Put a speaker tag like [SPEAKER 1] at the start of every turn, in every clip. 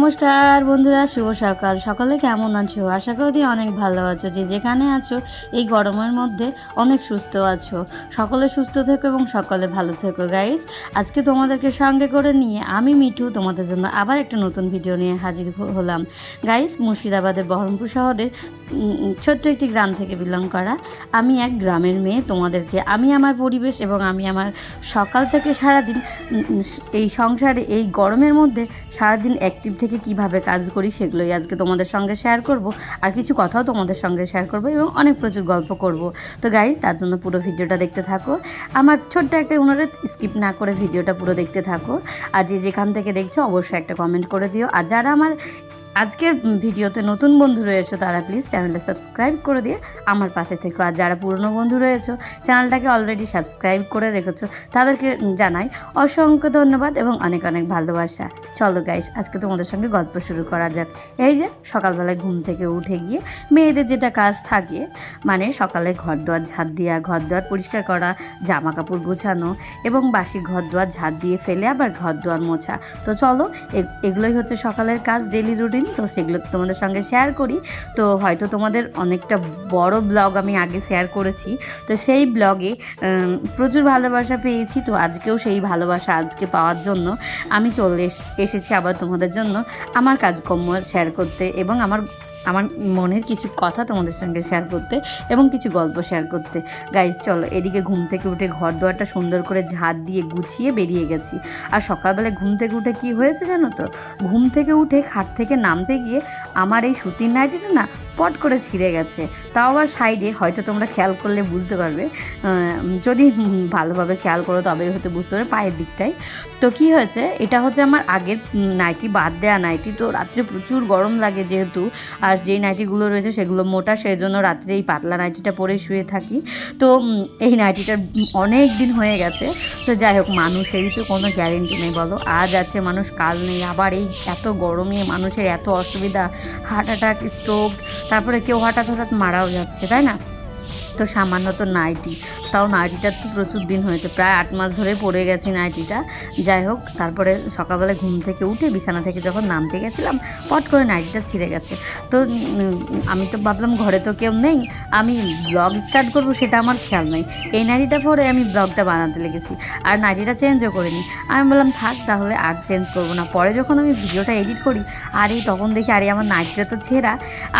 [SPEAKER 1] নমস্কার বন্ধুরা, শুভ সকাল। সকালে কেমন আছো? আশা করি অনেক ভালো আছো। যে যেখানে আছো এই গরমের মধ্যে অনেক সুস্থ আছো। সকলে সুস্থ থেকো এবং সকলে ভালো থেকো গাইস। আজকে তোমাদেরকে সঙ্গে করে নিয়ে আমি মিঠু তোমাদের জন্য আবার একটা নতুন ভিডিও নিয়ে হাজির হলাম গাইস। মুর্শিদাবাদের বহরমপুর শহরের ছোট্ট একটি গ্রাম থেকে বিলং করা আমি এক গ্রামের মেয়ে। তোমাদেরকে আমি আমার পরিবেশ এবং আমি আমার সকাল থেকে সারাদিন এই সংসারে এই গরমের মধ্যে সারাদিন অ্যাক্টিভ থেকে কিভাবে কাজ করি সেগুলোই আজকে তোমাদের সঙ্গে শেয়ার করব। আর কিছু কথাও তোমাদের সঙ্গে শেয়ার করব এবং অনেক প্রচুর গল্প করব। তো গাইজ, তার জন্য পুরো ভিডিওটা দেখতে থাকো। আমার ছোট্ট একটা অনুরোধ, স্কিপ না করে ভিডিওটা পুরো দেখতে থাকো। আর যে যেখান থেকে দেখছো অবশ্যই একটা কমেন্ট করে দিও। আর যারা আমার আজকের ভিডিওতে নতুন বন্ধু রয়েছে তারা প্লিজ চ্যানেলটা সাবস্ক্রাইব করে দিয়ে আমার পাশে থেকো। আর যারা পুরনো বন্ধু রয়েছে চ্যানেলটাকে অলরেডি সাবস্ক্রাইব করে রেখেছো তাদেরকে জানাই অসংখ্য ধন্যবাদ এবং অনেক অনেক ভালোবাসা। চলো গাইস, আজকে তোমাদের সঙ্গে গল্প শুরু করা যাক। এই যে সকালবেলায় ঘুম থেকে উঠে গিয়ে মেয়েদের যেটা কাজ থাকে, মানে সকালে ঘর দুয়ার ঝাড় দেওয়া, ঘর দুয়ার পরিষ্কার করা, জামা কাপড় গোছানো এবং বাসি ঘর দুয়ার ঝাড় দিয়ে ফেলে আবার ঘর দুয়ার মোছা। তো চলো, এগুলোই হচ্ছে সকালের কাজ, ডেইলি রুটিন। তো সেগুলো তোমাদের সঙ্গে শেয়ার করি। তো হয়তো তোমাদের অনেকটা বড় ব্লগ আমি আগে শেয়ার করেছি, তো সেই ব্লগে প্রচুর ভালোবাসা পেয়েছি। তো আজকেও সেই ভালোবাসা আজকে পাওয়ার জন্য আমি চলে এসেছি আবার তোমাদের জন্য আমার কাজকর্ম শেয়ার করতে এবং আমার মনের কিছু কথা তোমাদের সঙ্গে শেয়ার করতে এবং কিছু গল্প শেয়ার করতে। গাইজ চলো, এদিকে ঘুম থেকে উঠে ঘর দুয়ারটা সুন্দর করে ঝাড় দিয়ে গুছিয়ে বেরিয়ে গেছি। আর সকালবেলায় ঘুম থেকে উঠে কি হয়েছে জানো তো? ঘুম থেকে উঠে খাট থেকে নামতে গিয়ে আমার এই সুতির নাইটিটা না পট করে ছিঁড়ে গেছে। তাও আবার সাইডে, হয়তো তোমরা খেয়াল করলে বুঝতে পারবে, যদি ভালোভাবে খেয়াল করো তবে হয়তো বুঝতে পারবে, পায়ের দিকটায়। তো কি হয়েছে, এটা হচ্ছে আমার আগের নাইটি, বাদ দেওয়া নাইটি। তো রাত্রে প্রচুর গরম লাগে যেহেতু, আর যেই নাইটিগুলো রয়েছে সেগুলো মোটা, সেই জন্য রাত্রে এই পাতলা নাইটিটা পরে শুয়ে থাকি। তো এই নাইটিটার অনেক দিন হয়ে গেছে। তো যাই হোক, মানুষেরই তো কোনো গ্যারেন্টি নেই বলো, আজ আছে মানুষ কাল নেই। আবার এই এত গরমে মানুষের এত অসুবিধা, হার্ট অ্যাটাক, স্ট্রোক, তারপরে কেউ হঠাৎ হঠাৎ মারাও যাচ্ছে, তাই না? তো সামান্য তো নাইটি, তাও নাইটিটার তো প্রচুর দিন হয়েছে, প্রায় 8 মাস ধরে পড়ে গেছে নাইটিটা। যাই হোক, তারপরে সকালবেলা ঘুম থেকে উঠে বিছানা থেকে যখন নামতে গেছিলাম, পট করে নাইটিটা ছিঁড়ে গেছে। তো আমি তো ভাবলাম ঘরে তো কেউ নেই, আমি ব্লগ স্টার্ট করবো সেটা আমার খেয়াল নেই। এই নাইটিটা পরে আমি ব্লগটা বানাতে লেগেছি আর নাইটিটা চেঞ্জও করিনি। আমি বললাম থাক তাহলে, আর চেঞ্জ করবো না। পরে যখন আমি ভিডিওটা এডিট করি, তখন দেখি আমার নাইটিটা তো ছেঁড়া।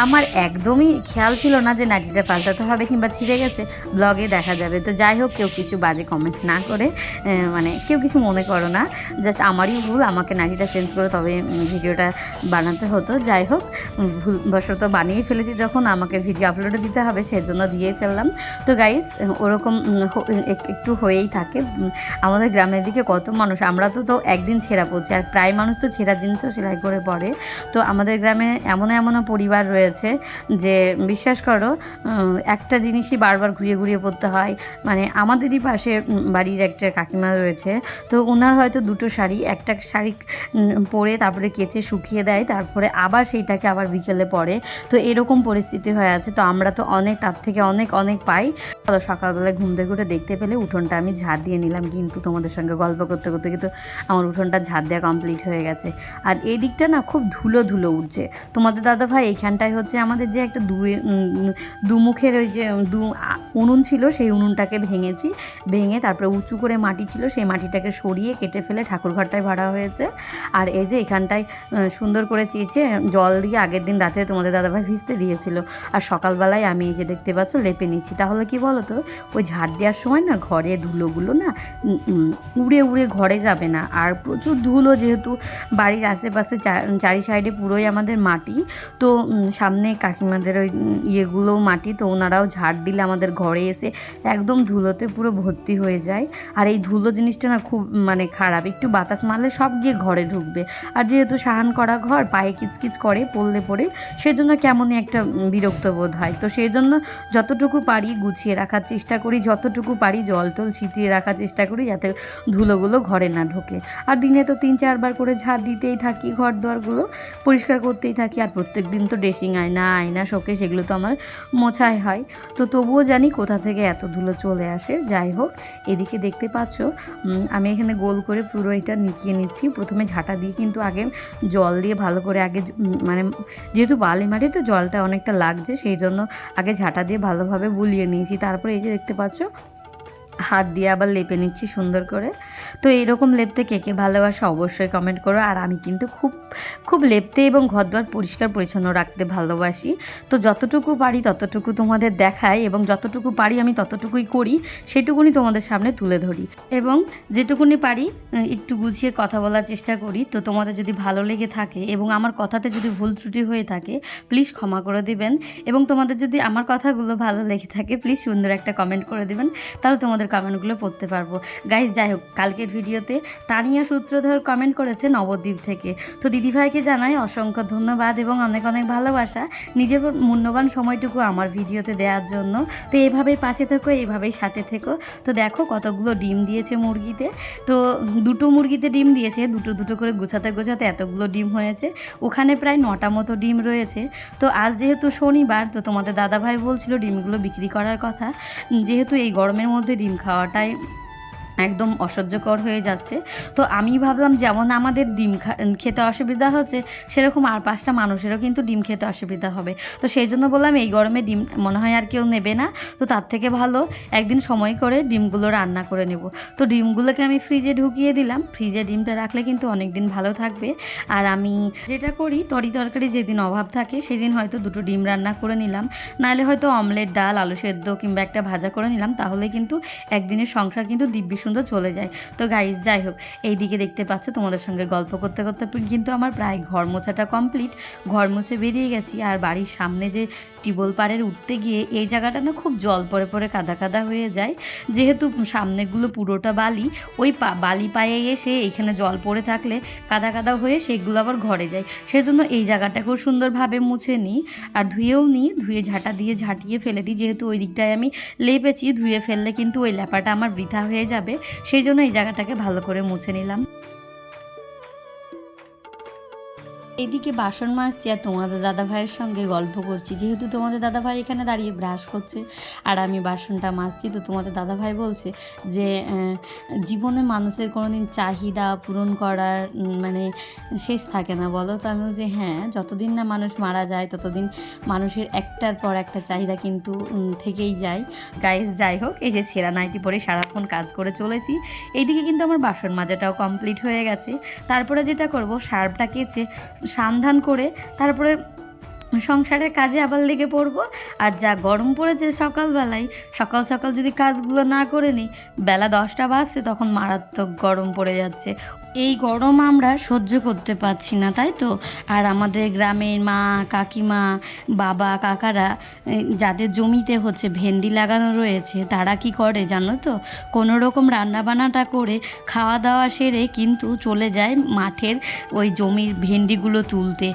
[SPEAKER 1] আমার একদমই খেয়াল ছিল না যে নাইটিটা পাল্টাতে হবে কিংবা ছিঁড়ে গেছে, ব্লগে দেখা যাবে। তো যাই হোক, কেউ কিছু বাজে কমেন্ট না করে, মানে কেউ কিছু মনে করো না, জাস্ট আমারই ভুল, আমাকে নাইটিটা চেঞ্জ করে তবে ভিডিওটা বানাতে হতো। যাই হোক, ভুলবশত বানিয়ে ফেলেছি, যখন আমাকে ভিডিও আপলোডে দিতে হবে সেজন্য দিয়েই ফেললাম। তো গাইস, ওরকম একটু হয়েই থাকে। আমাদের গ্রামের দিকে কত মানুষ, আমরা তো একদিন ছেঁড়া পড়ছি, আর প্রায় মানুষ তো ছেঁড়া জিনিসও সেলাই করে পরে। তো আমাদের গ্রামে এমনও পরিবার রয়েছে যে বিশ্বাস করো, একটা জিনিসই বারবার ঘুরিয়ে ঘুরিয়ে পরতে হয়। মানে আমাদেরই পাশে বাড়ির একটা কাকিমা রয়েছে, তো ওনার হয়তো দুটো শাড়ি, একটা শাড়ি পরে তারপরে কেচে শুকিয়ে দেয়, তারপরে আবার সেইটাকে আবার বিকেলে পরে। তো এরকম পরিস্থিতি হয়ে আছে। তো আমরা তো অনেক, তার থেকে অনেক অনেক পাই। সকালবেলায় ঘুম থেকে উঠে দেখতে পেলে উঠোনটা আমি ঝাড় দিয়ে নিলাম, কিন্তু তোমাদের সঙ্গে গল্প করতে করতে কিন্তু আমার উঠোনটা ঝাড় দেওয়া কমপ্লিট হয়ে গেছে। আর এই দিকটা না খুব ধুলো ধুলো উঠছে। তোমাদের দাদাভাই এইখানটায় হচ্ছে আমাদের যে একটা দুমুখের ওই যে উনুন ছিল, সেই উনুনটাকে ভেঙে তারপরে উঁচু করে মাটি ছিল, সেই মাটিটাকে সরিয়ে কেটে ফেলে ঠাকুরঘরটায় ভাড়া হয়েছে। আর এই যে এখানটায় সুন্দর করে চেঁচে জল দিয়ে আগের দিন রাতে তোমাদের দাদাভাই ভিজতে দিয়েছিল। আর সকালবেলায় আমি এই যে দেখতে পাচ্ছ লেপে নিচ্ছি। তাহলে কি বলো তো, ওই ঝাড় দেওয়ার সময় না ঘরে ধুলোগুলো না উড়ে উড়ে ঘরে যাবে না। আর প্রচুর ধুলো, যেহেতু বাড়ির আশেপাশে চারি সাইডে পুরোই আমাদের মাটি। তো সামনে কাকিমাদের ওই ইয়েগুলোও মাটি, তো ওনারাও ঝাড় দিলে আমাদের ঘরে এসে একদম ধুলোতে পুরো ভর্তি হয়ে যায়। আর এই ধুলো জিনিসটা না খুব মানে খারাপ, একটু বাতাস মারলে সব গিয়ে ঘরে ঢুকবে। আর যেহেতু সাহান করা ঘর, পায়ে কিচকিচ করে পড়লে পড়ে, সেজন্য কেমনই একটা বিরক্ত বোধ হয়। তো সেই জন্য যতটুকু পারি গুছিয়ে রাখার চেষ্টা করি, যতটুকু পারি জল টল ছিটিয়ে রাখার চেষ্টা করি যাতে ধুলোগুলো ঘরে না ঢোকে। আর দিনে তো 3-4 বার করে ঝাড় দিতেই থাকি, ঘর দুয়ারগুলো পরিষ্কার করতেই থাকি। আর প্রত্যেক দিন তো ড্রেসিং আয়না শোকেস সেগুলো তো আমার মোছাই হয়। তো তবুও জানি কোথা থেকে এত ধুলো চলে আসে। যাই হোক, এদিকে দেখতে পাচ্ছ আমি এখানে গোল করে পুরো এটা নিকিয়ে নিচ্ছি। প্রথমে ঝাঁটা দিয়ে কিন্তু আগে জল দিয়ে ভালো করে আগে মানে যেহেতু বালি মাটি তো জলটা অনেকটা লাগছে, সেই জন্য আগে ঝাঁটা দিয়ে ভালোভাবে বুলিয়ে নিয়েছি। তারপরে এই যে দেখতে পাচ্ছ হাত দিয়ে আবার লেপে নিচ্ছি সুন্দর করে। তো এইরকম লেপতে কে কে ভালোবাসে অবশ্যই কমেন্ট করো। আর আমি কিন্তু খুব লেপতে এবং ঘর দুয়ার পরিষ্কার পরিচ্ছন্ন রাখতে ভালোবাসি। তো যতটুকু পারি ততটুকু তোমাদের দেখাই এবং যতটুকু পারি আমি ততটুকুই করি, সেটুকুনি তোমাদের সামনে তুলে ধরি এবং যেটুকুনি পারি একটু গুছিয়ে কথা বলার চেষ্টা করি। তো তোমাদের যদি ভালো লেগে থাকে এবং আমার কথাতে যদি ভুল ত্রুটি হয়ে থাকে প্লিজ ক্ষমা করে দিবেন, এবং তোমাদের যদি আমার কথাগুলো ভালো লেগে থাকে প্লিজ সুন্দর একটা কমেন্ট করে দিবেন, তাহলে তোমাদের কমেন্টগুলো পড়তে পারবো। গাইজ, যাই হোক, কালকের ভিডিওতে তানিয়া সূত্রধর কমেন্ট করেছে নবদ্বীপ থেকে। তো দিদিভাইকে জানাই অসংখ্য ধন্যবাদ এবং অনেক অনেক ভালোবাসা নিজের মূল্যবান সময়টুকু আমার ভিডিওতে দেওয়ার জন্য। তো এভাবেই পাশে থেকো, এভাবেই সাথে থেকো। তো দেখো কতগুলো ডিম দিয়েছে মুরগিতে। তো 2টো মুরগিতে ডিম দিয়েছে, দুটো করে গোছাতে গোছাতে এতগুলো ডিম হয়েছে। ওখানে প্রায় 9টা মতো ডিম রয়েছে। তো আজ যেহেতু শনিবার, তো তোমাদের দাদাভাই বলছিল ডিমগুলো বিক্রি করার কথা, যেহেতু এই গরমের মধ্যে ডিম খাওয়াটাই একদম অসহ্যকর হয়ে যাচ্ছে। তো আমি ভাবলাম যেমন আমাদের ডিম খেতে অসুবিধা হচ্ছে, সেরকম আর 5টা মানুষেরও কিন্তু ডিম খেতে অসুবিধা হবে। তো সেই জন্য বললাম এই গরমে ডিম মনে হয় আর কেউ নেবে না, তো তার থেকে ভালো একদিন সময় করে ডিমগুলো রান্না করে নেব। তো ডিমগুলোকে আমি ফ্রিজে ঢুকিয়ে দিলাম। ফ্রিজে ডিমটা রাখলে কিন্তু অনেক দিন ভালো থাকবে। আর আমি যেটা করি, তরকারি যেদিন অভাব থাকে সেদিন হয়তো 2টো ডিম রান্না করে নিলাম, নাহলে হয়তো অমলেট, ডাল, আলু সেদ্ধ কিংবা একটা ভাজা করে নিলাম, তাহলে কিন্তু একদিনের সংসার কিন্তু দিব্যি সুন্দর চলে যায়। তো গাইস, যাই হোক, এই দিকে দেখতে পাচ্ছ তোমাদের সঙ্গে গল্প করতে করতে কিন্তু আমার প্রায় ঘর মোছাটা কমপ্লিট। ঘর মুছে বেরিয়ে গেছি। আর বাড়ির সামনে যে টিউবওয়েল পাড়ের উঠতে গিয়ে এই জায়গাটা না খুব জল পড়ে পড়ে কাদা কাদা হয়ে যায়, যেহেতু সামনেগুলো পুরোটা বালি। ওই বালি পায়ে এসে এইখানে জল পড়ে থাকলে কাদা কাদা হয়ে সেগুলো আবার ঘরে যায়। সেজন্য এই জায়গাটাকেও সুন্দরভাবে মুছে নিই আর ধুয়েও নিই। ধুয়ে ঝাঁটা দিয়ে ঝাঁটিয়ে ফেলে দিই, যেহেতু ওই দিকটায় আমি লেপেছি। ধুয়ে ফেললে কিন্তু ওই লেপাটা আমার বৃথা হয়ে যাবে, সেই জন্য এই জায়গাটাকে ভালো করে মুছে নিলাম। এদিকে বাসন মাজছি আর তোমাদের দাদাভাইয়ের সঙ্গে গল্প করছি, যেহেতু তোমাদের দাদাভাই এখানে দাঁড়িয়ে ব্রাশ করছে আর আমি বাসনটা মাজছি। তো তোমাদের দাদাভাই বলছে যে জীবনে মানুষের কোনোদিন চাহিদা পূরণ করার মানে শেষ থাকে না, বলো? তো আমি বলছি হ্যাঁ, যতদিন না মানুষ মারা যায় ততদিন মানুষের একটার পর একটা চাহিদা কিন্তু থেকেই যায়। গাইস, যাই হোক, এই যে ছেঁড়া নাইটি পরে সারাক্ষণ কাজ করে চলেছি। এইদিকে কিন্তু আমার বাসন মাজাটাও কমপ্লিট হয়ে গেছে। তারপরে যেটা করব, সার্ফটা কেচে সান্ধান করে তারপরে সংসারের কাজে আবার লেগে পড়বো। আর যা গরম পড়েছে সকালবেলায়, সকাল সকাল যদি কাজগুলো না করে নিই, বেলা 10টা বাজছে তখন মারাত্মক গরম পড়ে যাচ্ছে। এই গরম আমরা সহ্য করতে পারছি না, তাই তো? আর আমাদের গ্রামের মা, কাকিমা, বাবা, কাকারা যাদের জমিতে হচ্ছে ভেন্ডি লাগানো রয়েছে, তারা কি করে জানো তো? কোনো রকম রান্নাবান্নাটা করে খাওয়া দাওয়া সেরে কিন্তু চলে যায় মাঠের ওই জমির ভেন্ডিগুলো তুলতে।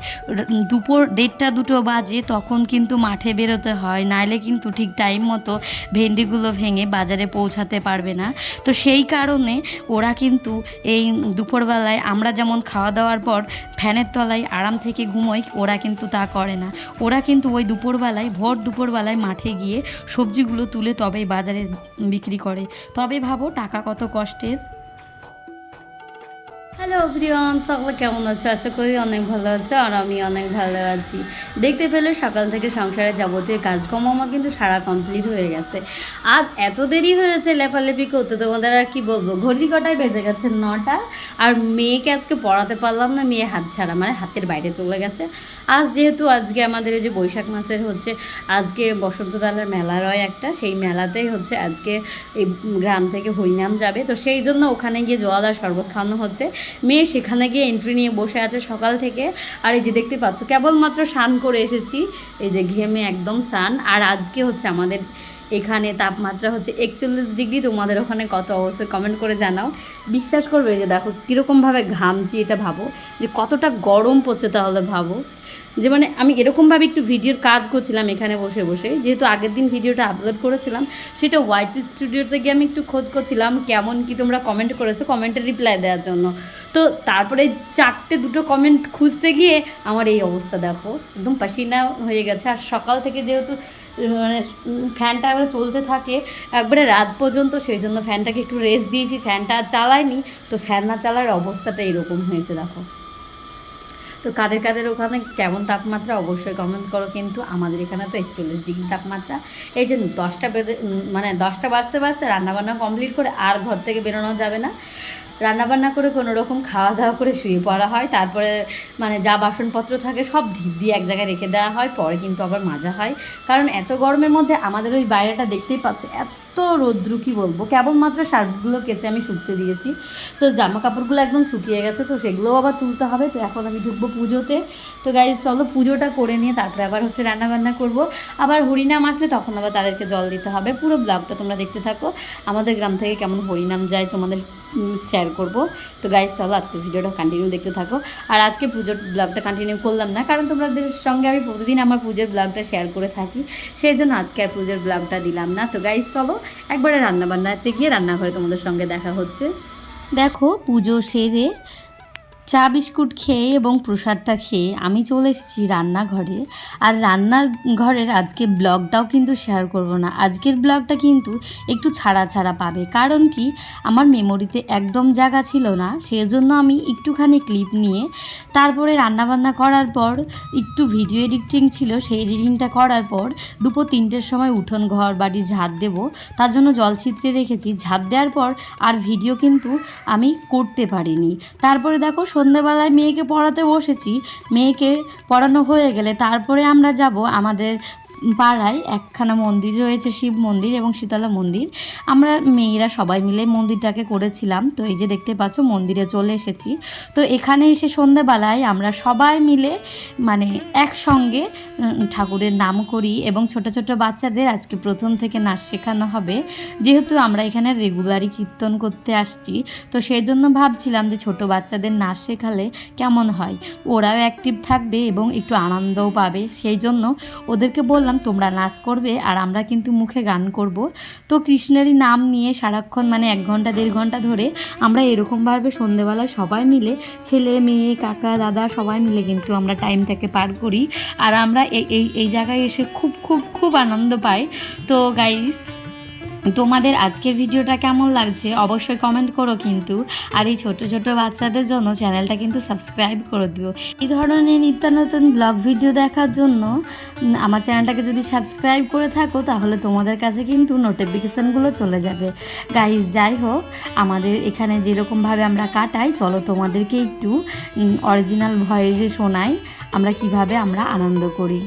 [SPEAKER 1] দুপুর 1:30-2টো বাজে তখন কিন্তু মাঠে বেরোতে হয়, নাইলে কিন্তু ঠিক টাইম মতো ভেন্ডিগুলো ভেঙে বাজারে পৌঁছাতে পারবে না। তো সেই কারণে ওরা কিন্তু এই দুপুরবেলায় আমরা যেমন খাওয়া দাওয়ার পর ফ্যানের তলায় আরাম থেকে ঘুমোই, ওরা কিন্তু তা করে না। ওরা কিন্তু ওই দুপুরবেলায়, ভোর দুপুরবেলায় মাঠে গিয়ে সবজিগুলো তুলে তবেই বাজারে বিক্রি করে। তবে ভাবো টাকা কত কষ্টের। হ্যালো এভরিওয়ান, সকলে কেমন আছো? আশা করি অনেক ভালো আছে আর আমি অনেক ভালো আছি। দেখতে পেলে সকাল থেকে সংসারের যাবতীয় কাজকর্ম আমার কিন্তু সারা কমপ্লিট হয়ে গেছে। আজ এত দেরি হয়েছে লেপালেপি করতে, তোমাদের আর কি বলবো। ঘড়ি কটায় বেজে গেছে 9টা। আর মেয়েকে আজকে পড়াতে পারলাম না, মেয়ে হাত ছাড়া মানে হাতের বাইরে চলে গেছে। আজ যেহেতু আজকে আমাদের এই যে বৈশাখ মাসের হচ্ছে আজকে বসন্তদালের মেলা রয় একটা, সেই মেলাতেই হচ্ছে আজকে এই গ্রাম থেকে হরিনাম যাবে। তো সেই জন্য ওখানে গিয়ে জল আর শরবত খাওয়ানো হচ্ছে। মেয়ে সেখানে গিয়ে এন্ট্রি নিয়ে বসে আছে সকাল থেকে। আর এই যে দেখতে পাচ্ছ কেবলমাত্র স্নান করে এসেছি, এই যে ঘেমে একদম স্নান। আর আজকে হচ্ছে আমাদের এখানে তাপমাত্রা হচ্ছে 41 ডিগ্রি। তোমাদের ওখানে কত অবশ্যই কমেন্ট করে জানাও। বিশ্বাস করবে যে দেখো কীরকমভাবে ঘামছি, এটা ভাবো যে কতটা গরম পড়ছে, তাহলে ভাবো। যে মানে আমি এরকমভাবে একটু ভিডিওর কাজ করছিলাম এখানে বসে বসে, যেহেতু আগের দিন ভিডিওটা আপলোড করেছিলাম, সেটা হোয়াইট স্টুডিওতে গিয়ে আমি একটু খোঁজ করছিলাম কেমন কি তোমরা কমেন্ট করেছো, কমেন্টের রিপ্লাই দেওয়ার জন্য। তো তারপরে 4-2 কমেন্ট খুঁজতে গিয়ে আমার এই অবস্থা দেখো, একদম পাসিনা হয়ে গেছে। আর সকাল থেকে যেহেতু মানে ফ্যানটা একবারে চলতে থাকে একবারে রাত পর্যন্ত, সেই জন্য ফ্যানটাকে একটু রেস্ট দিয়েছি, ফ্যানটা আর চালাইনি। তো ফ্যান না চালার অবস্থাটা এরকম হয়েছে দেখো। তো কাদের কাদের ওখানে কেমন তাপমাত্রা অবশ্যই কমেন্ট করো, কিন্তু আমাদের এখানে তো 41 ডিগ্রি তাপমাত্রা। এই যে 10টা বেজে মানে 10টা বাজতে বাজতে রান্নাবান্না কমপ্লিট করে আর ঘর থেকে বেরোনো যাবে না, রান্নাবান্না করে কোনো রকম খাওয়া দাওয়া করে শুয়ে পড়া হয়। তারপরে মানে যা বাসনপত্র থাকে সব ঢিপ দিয়ে এক জায়গায় রেখে দেওয়া হয়, পরে কিন্তু আবার মাজা হয়। কারণ এত গরমের মধ্যে আমাদের ওই বাইরেটা দেখতেই পাচ্ছ, এত রৌদ্র কী বলবো। কেবলমাত্র শার্টগুলো কেচে আমি শুকতে দিয়েছি, তো জামা কাপড়গুলো একদম শুকিয়ে গেছে, তো সেগুলোও আবার তুলতে হবে। তো এখন আমি ঢুকবো পুজোতে। তো গাইজ চলো পুজোটা করে নিয়ে তারপরে আবার হচ্ছে রান্নাবান্না করব। আবার হরিনাম আসলে তখন আবার তাদেরকে জল দিতে হবে। পুরো ব্লগটা তোমরা দেখতে থাকো, আমাদের গ্রাম থেকে কেমন হরিনাম যায় তোমাদের শেয়ার করব। তো গাইজ চলো আজকের ভিডিওটা কন্টিনিউ দেখতে থাকো। আর আজকে পুজোর ব্লগটা কন্টিনিউ করলাম না, কারণ তোমাদের সঙ্গে আমি প্রতিদিন আমার পুজোর ব্লগটা শেয়ার করে থাকি, সেই জন্য আজকে আর পুজোর ব্লগটা দিলাম না। তো গাইজ চলো একবারে রান্নাবান্নাতে গিয়ে রান্নাঘরে তোমাদের সঙ্গে দেখা হচ্ছে। দেখো পুজো সেরে চা বিস্কুট খেয়ে এবং প্রসাদটা খেয়ে আমি চলে এসেছি রান্নাঘরে। আর রান্নার ঘরের আজকে ব্লগটাও কিন্তু শেয়ার করব না, আজকের ব্লগটা কিন্তু একটু ছাড়া ছাড়া পাবে। কারণ কি, আমার মেমোরিতে একদম জায়গা ছিল না, সেজন্য আমি একটুখানি ক্লিপ নিয়ে তারপরে রান্নাবান্না করার পর একটু ভিডিও এডিটিং ছিল, সেই এডিটিংটা করার পর 2-3টের সময় উঠোন ঘর বাড়ি ঝাঁট দেবো, তার জন্য জল ছিটতে রেখেছি। ঝাঁট দেওয়ার পর আর ভিডিও কিন্তু আমি করতে পারিনি। তারপরে দেখো সন্ধ্যেবেলায় মেয়েকে পড়াতে বসেছি, মেয়েকে পড়ানো হয়ে গেলে তারপরে আমরা যাব আমাদের পাড়ায় একখানা মন্দির রয়েছে, শিব মন্দির এবং শীতলা মন্দির। আমরা মেয়েরা সবাই মিলে মন্দিরটাকে করেছিলাম। তো এই যে দেখতে পাচ্ছ মন্দিরে চলে এসেছি। তো এখানে এসে সন্ধ্যেবেলায় আমরা সবাই মিলে মানে একসঙ্গে ঠাকুরের নাম করি এবং ছোট ছোট বাচ্চাদের আজকে প্রথম থেকে নাচ শেখানো হবে। যেহেতু আমরা এখানে রেগুলারই কীর্তন করতে আসছি, তো সেই জন্য ভাবছিলাম যে ছোট বাচ্চাদের নাচ শেখালে কেমন হয়, ওরাও অ্যাক্টিভ থাকবে এবং একটু আনন্দও পাবে। সেই জন্য ওদেরকে বললাম তোমরা নাচ করবে আর আমরা কিন্তু মুখে গান করব। তো কৃষ্ণেরই নাম নিয়ে সারাক্ষণ মানে 1 ঘন্টা 1.5 ঘন্টা ধরে আমরা এরকমভাবে সন্ধ্যেবেলায় সবাই মিলে ছেলে মেয়ে কাকা দাদা সবাই মিলে কিন্তু আমরা টাইমটাকে পার করি। আর আমরা এই জায়গায় এসে খুব খুব খুব আনন্দ পাই। তো গাইস তোমাদের আজকের ভিডিওটা কেমন লাগছে অবশ্যই কমেন্ট করো কিন্তু। আর এই ছোট ছোট বাচ্চাদের জন্য চ্যানেলটা কিন্তু সাবস্ক্রাইব করে দিও। এই ধরনের নিত্য নতুন ব্লগ ভিডিও দেখার জন্য আমার চ্যানেলটাকে যদি সাবস্ক্রাইব করে থাকো তাহলে তোমাদের কাছে কিন্তু নোটিফিকেশানগুলো চলে যাবে। গাইজ যাই হোক, আমাদের এখানে যেরকমভাবে আমরা কাটাই, চলো তোমাদেরকে একটু অরিজিনাল ভয়েসে শোনাই আমরা কিভাবে আমরা আনন্দ করি।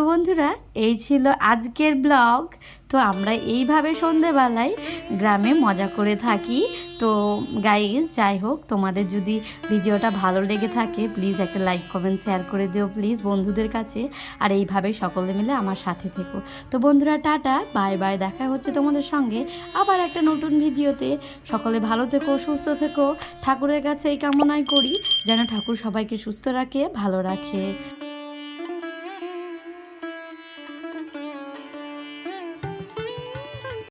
[SPEAKER 1] বন্ধুরা, এই ছিল আজকের ব্লগ। তো আমরা এইভাবে সন্ধেবেলায় গ্রামে মজা করে থাকি। তো গাইজ, যাই হোক, তোমাদের যদি ভিডিওটা ভালো লেগে থাকে প্লিজ একটা লাইক কমেন্ট শেয়ার করে দিও প্লিজ বন্ধুদের কাছে। আর এইভাবে সকলে মিলে আমার সাথে থেকো। তো বন্ধুরা, টাটা, বাই বাই, দেখা হচ্ছে তোমাদের সঙ্গে আবার একটা নতুন ভিডিওতে। সকলে ভালো থেকো, সুস্থ থেকো। ঠাকুরের কাছে এই কামনাই করি যেন ঠাকুর সবাইকে সুস্থ রাখে, ভালো রাখে।